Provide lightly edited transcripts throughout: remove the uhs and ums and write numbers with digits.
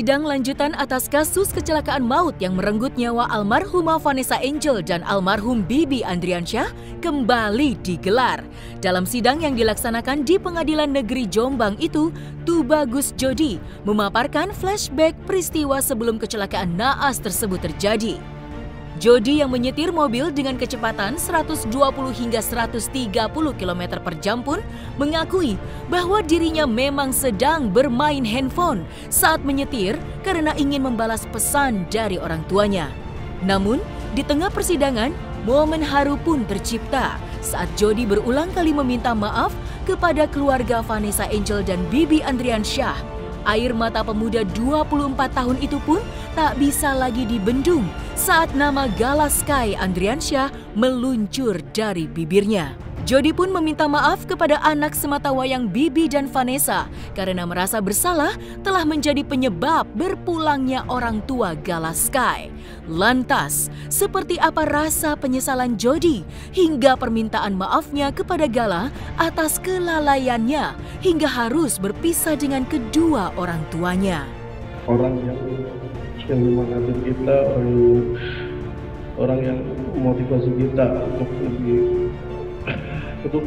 Sidang lanjutan atas kasus kecelakaan maut yang merenggut nyawa almarhumah Vanessa Angel dan almarhum Bibi Andriansyah kembali digelar. Dalam sidang yang dilaksanakan di Pengadilan Negeri Jombang itu, Tubagus Jodi memaparkan flashback peristiwa sebelum kecelakaan naas tersebut terjadi. Jodi yang menyetir mobil dengan kecepatan 120 hingga 130 km per jam pun mengakui bahwa dirinya memang sedang bermain handphone saat menyetir karena ingin membalas pesan dari orang tuanya. Namun, di tengah persidangan, momen haru pun tercipta saat Jodi berulang kali meminta maaf kepada keluarga Vanessa Angel dan Bibi Andriansyah. Air mata pemuda 24 tahun itu pun tak bisa lagi dibendung saat nama Gala Sky Andriansyah meluncur dari bibirnya. Jodi pun meminta maaf kepada anak sematawayang Bibi dan Vanessa karena merasa bersalah telah menjadi penyebab berpulangnya orang tua Gala Sky. Lantas, seperti apa rasa penyesalan Jodi hingga permintaan maafnya kepada Gala atas kelalaiannya hingga harus berpisah dengan kedua orang tuanya? Orang yang mengatur kita, orang yang memotivasi kita untuk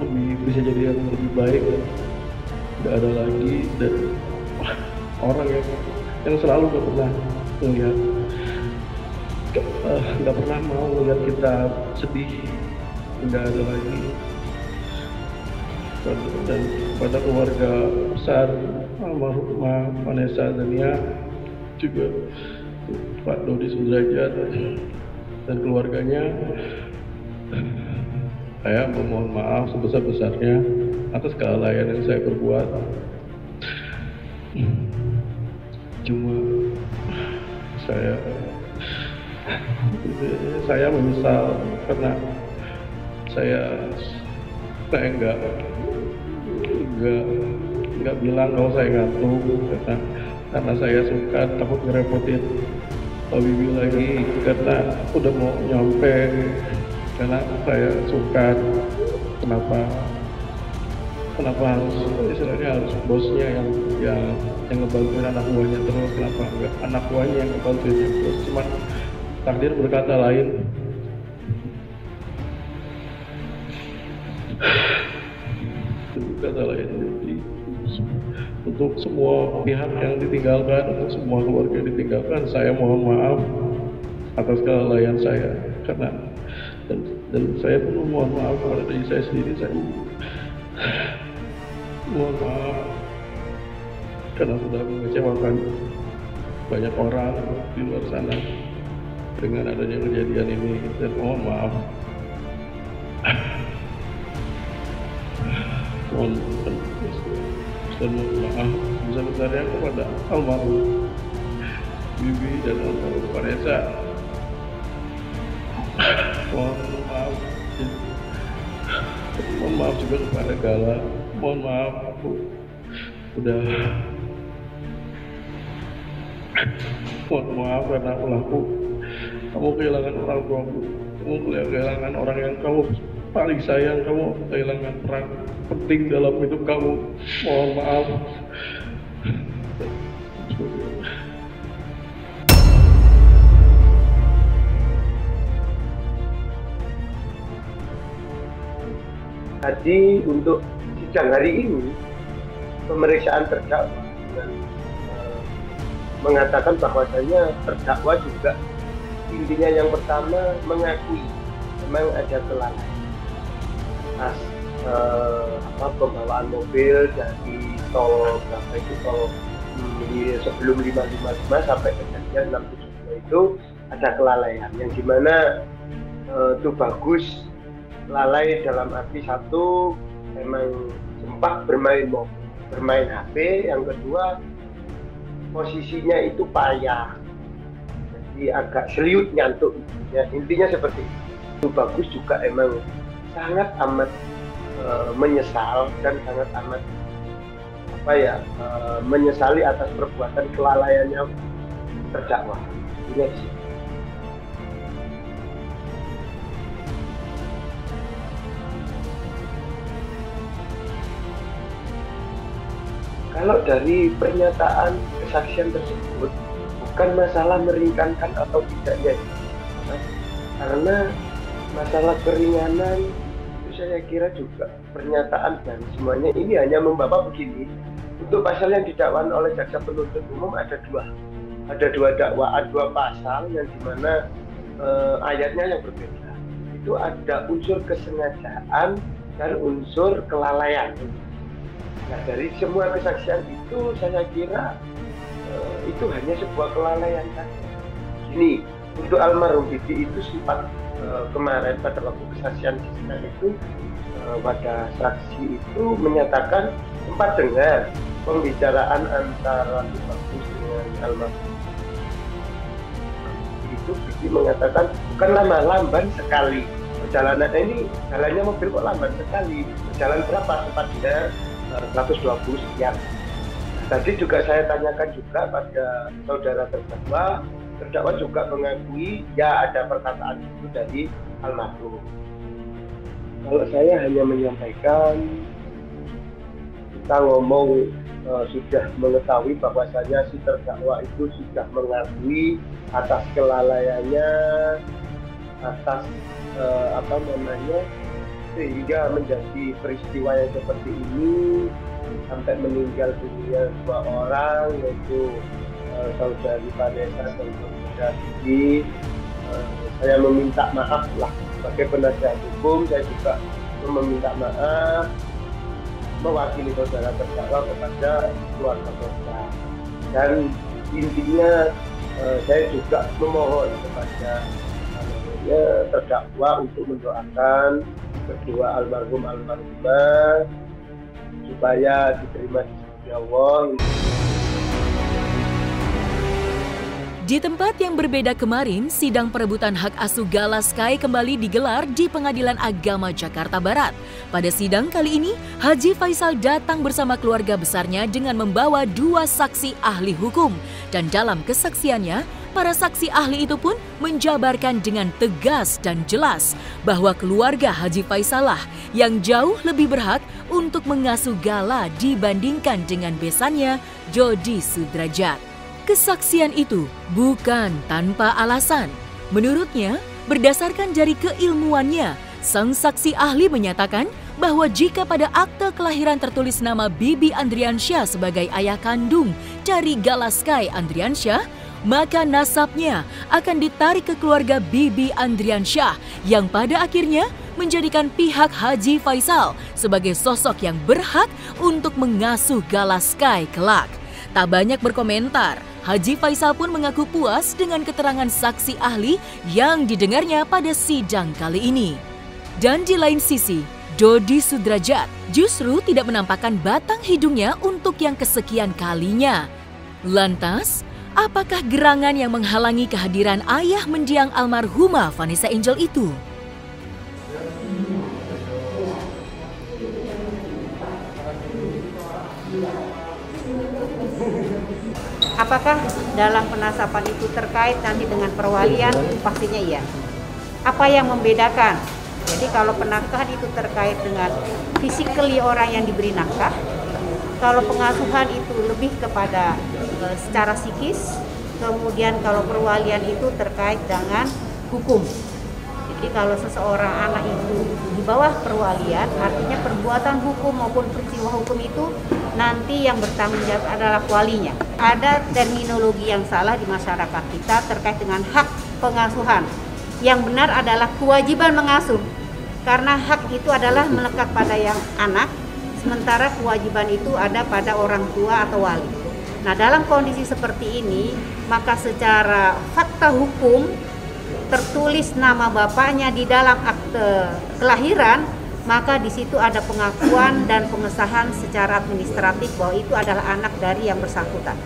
lebih bisa jadi yang lebih baik, tidak ada lagi, dan orang yang selalu gak pernah melihat, gak pernah mau melihat kita sedih, tidak ada lagi. Dan pada keluarga besar almarhumah Vanessa Dania, juga Pak Dodi Sudrajat dan keluarganya, saya memohon maaf sebesar-besarnya atas kelalaian yang saya perbuat. Cuma saya menyesal karena saya nggak bilang kalau saya ngantuk karena saya suka, takut ngerepotin Pak Bibi lagi karena udah mau nyampe, karena saya suka kenapa harus istilahnya harus bosnya yang ngebantuin anak buahnya terus, kenapa enggak anak buahnya yang ngebantuin terus. Cuman takdir berkata lain. Berkata lain. Jadi, untuk semua pihak yang ditinggalkan, untuk semua keluarga yang ditinggalkan, saya mohon maaf atas kelalaian saya, karena dan saya pun mohon maaf kepada diri saya sendiri. Saya mohon maaf karena sudah mengecewakan banyak orang di luar sana dengan adanya kejadian ini, dan mohon maaf. Mohon maaf sebesar-besarnya kepada almarhum Bibi dan almarhum Vanessa. Mohon maaf juga kepada Gala. Mohon maaf, aku udah mohon maaf karena kamu kehilangan orang tuamu, kamu kehilangan orang yang kamu paling sayang, kamu kehilangan peran penting dalam hidup kamu. Mohon maaf. Jadi untuk sidang hari ini, pemeriksaan terdakwa mengatakan bahwasanya terdakwa juga intinya yang pertama mengakui memang ada kelalaian atas pembawaan mobil dari tol sebelum 555 sampai kejadian 672 itu ada kelalaian yang dimana Tubagus lalai dalam arti satu, memang sempat bermain HP, yang kedua posisinya itu payah, jadi agak serius nyantuk ya, intinya seperti itu. Bagus juga emang sangat amat menyesal dan sangat amat menyesali atas perbuatan kelalaiannya terdakwa. Ini sih. Kalau dari pernyataan kesaksian tersebut, bukan masalah meringankan atau tidaknya, karena masalah keringanan itu saya kira juga pernyataan dan semuanya ini hanya membawa begini. Untuk pasal yang didakwakan oleh jaksa penuntut umum ada dua dakwaan, dua pasal yang dimana ayatnya yang berbeda. Itu ada unsur kesengajaan dan unsur kelalaian. Nah, dari semua kesaksian itu saya kira itu hanya sebuah kelalaian saja. Ini untuk almarhum Bibi itu sempat kemarin pada waktu kesaksian di sidang itu pada saksi itu menyatakan sempat dengar pembicaraan antara Tubagus dengan almarhum. Itu Bibi mengatakan bukanlah lamban sekali perjalanan ini, jalannya mobil kok lamban sekali, berjalan berapa, sempat dengar 120 sekian. Tadi juga saya tanyakan juga pada saudara terdakwa juga mengakui ya ada perkataan itu dari almarhum. Kalau saya hanya menyampaikan, kita ngomong sudah mengetahui bahwasanya si terdakwa itu sudah mengakui atas kelalaiannya, atas sehingga menjadi peristiwa yang seperti ini sampai meninggal dunia 2 orang, yaitu saudari Vanessa dan saudara Bibi. Saya meminta maaf lah sebagai penasihat hukum, saya juga meminta maaf mewakili saudara terdakwa kepada keluarga korban. Dan intinya saya juga memohon kepada terdakwa untuk mendoakan kedua almarhumah supaya diterima di sisi Allah. Di tempat yang berbeda kemarin, sidang perebutan hak asuh Gala Sky kembali digelar di Pengadilan Agama Jakarta Barat. Pada sidang kali ini, Haji Faisal datang bersama keluarga besarnya dengan membawa 2 saksi ahli hukum. Dan dalam kesaksiannya, para saksi ahli itu pun menjabarkan dengan tegas dan jelas bahwa keluarga Haji Faisal lah yang jauh lebih berhak untuk mengasuh Gala dibandingkan dengan besannya Jody Sudrajat. Kesaksian itu bukan tanpa alasan. Menurutnya, berdasarkan dari keilmuannya, sang saksi ahli menyatakan bahwa jika pada akte kelahiran tertulis nama Bibi Andriansyah sebagai ayah kandung dari Gala Sky Andriansyah, maka nasabnya akan ditarik ke keluarga Bibi Andriansyah yang pada akhirnya menjadikan pihak Haji Faisal sebagai sosok yang berhak untuk mengasuh Gala Sky kelak. Tak banyak berkomentar, Haji Faisal pun mengaku puas dengan keterangan saksi ahli yang didengarnya pada sidang kali ini. Dan di lain sisi, Jody Sudrajat justru tidak menampakkan batang hidungnya untuk yang kesekian kalinya. Lantas, apakah gerangan yang menghalangi kehadiran ayah mendiang almarhumah Vanessa Angel itu? Apakah dalam penasapan itu terkait nanti dengan perwalian? Pastinya iya. Apa yang membedakan? Jadi kalau penafkahan itu terkait dengan physically orang yang diberi nafkah, kalau pengasuhan itu lebih kepada secara psikis, kemudian kalau perwalian itu terkait dengan hukum. Jadi kalau seseorang anak itu di bawah perwalian, artinya perbuatan hukum maupun peristiwa hukum itu nanti yang bertanggung jawab adalah walinya. Ada terminologi yang salah di masyarakat kita terkait dengan hak pengasuhan. Yang benar adalah kewajiban mengasuh, karena hak itu adalah melekat pada yang anak, sementara kewajiban itu ada pada orang tua atau wali. Nah, dalam kondisi seperti ini, maka secara fakta hukum tertulis nama bapaknya di dalam akte kelahiran, maka di situ ada pengakuan dan pengesahan secara administratif bahwa itu adalah anak dari yang bersangkutan.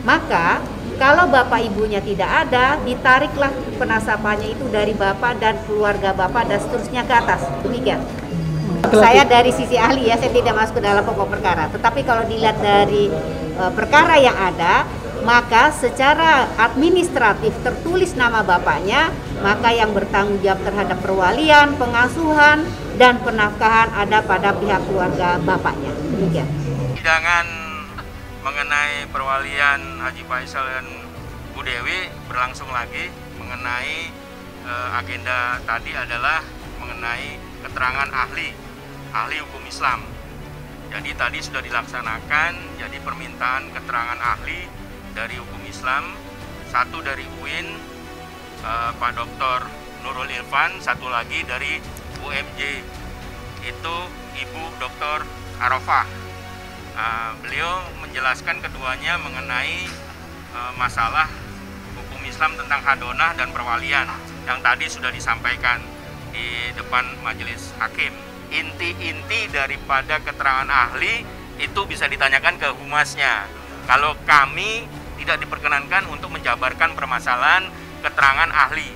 Maka kalau bapak ibunya tidak ada, ditariklah penasapannya itu dari bapak dan keluarga bapak dan seterusnya ke atas. Demikian. Saya dari sisi ahli ya, saya tidak masuk ke dalam pokok perkara. Tetapi kalau dilihat dari perkara yang ada, maka secara administratif tertulis nama bapaknya, maka yang bertanggung jawab terhadap perwalian, pengasuhan, dan penafkahan ada pada pihak keluarga bapaknya. Demikian. Sidangan mengenai perwalian Haji Faisal dan Bu Dewi berlangsung lagi mengenai agenda tadi adalah mengenai keterangan ahli hukum Islam. Jadi tadi sudah dilaksanakan, jadi permintaan keterangan ahli dari hukum Islam, satu dari UIN, Pak Dr. Nurul Irfan, satu lagi dari UMJ, itu Ibu Dr. Arafah. Beliau menjelaskan keduanya mengenai masalah hukum Islam tentang hadonah dan perwalian yang tadi sudah disampaikan di depan majelis hakim. Inti-inti daripada keterangan ahli itu bisa ditanyakan ke humasnya. Kalau kami tidak diperkenankan untuk menjabarkan permasalahan keterangan ahli.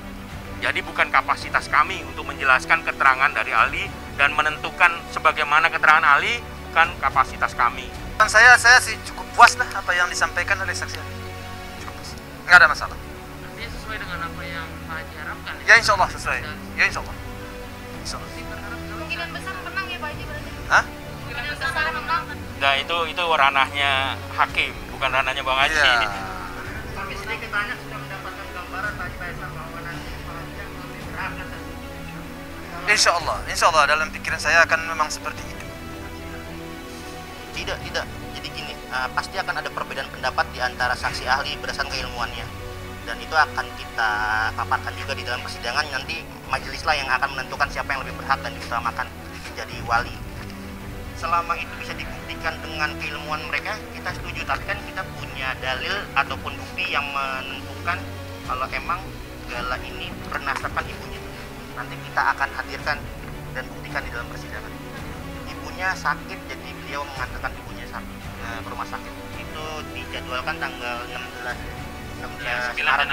Jadi bukan kapasitas kami untuk menjelaskan keterangan dari ahli dan menentukan sebagaimana keterangan ahli, bukan kapasitas kami. Saya sih cukup puas lah apa yang disampaikan oleh saksi ahli. Cukup puas. Nggak ada masalah. Artinya sesuai dengan apa yang Pak Haji harapkan? Ya insya Allah sesuai. Ya insya Allah. Insya Allah. Kemungkinan besar menang ya Pak Haji berarti? Hah? Kemungkinan besar menang? Nah itu ranahnya hakim, bukan ranahnya Bang Haji. Iya. Tapi sedikit banyak sudah mendapatkan gambaran Pak Haji Faisal bahwa nanti Pak Haji yang lebih berat kan? Insya Allah dalam pikiran saya akan memang seperti itu. Tidak. Jadi gini, pasti akan ada perbedaan pendapat di antara saksi ahli berdasarkan keilmuannya. Dan itu akan kita paparkan juga di dalam persidangan. Nanti majelislah yang akan menentukan siapa yang lebih berhak dan diutamakan menjadi wali. Selama itu bisa dibuktikan dengan keilmuan mereka, kita setuju. Tapi kan kita punya dalil ataupun bukti yang menentukan kalau emang Gala ini pernah terkena ibunya. Nanti kita akan hadirkan dan buktikan di dalam persidangan. Ibunya sakit, jadi beliau mengantarkan ibunya sakit ke rumah sakit. Itu dijadwalkan tanggal 16 Maret.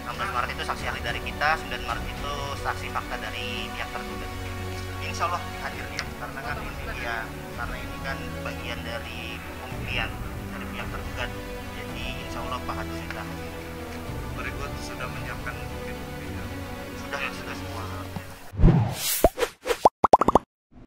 16 Maret itu saksi ahli dari kita, 9 Maret itu saksi fakta dari pihak tergugat. Insya Allah hadirnya karena kan ini kan bagian dari pembuktian dari pihak tergugat. Jadi insya Allah Pak Haji sudah Berikut sudah menyiapkan bukti-buktinya. Sudah semua.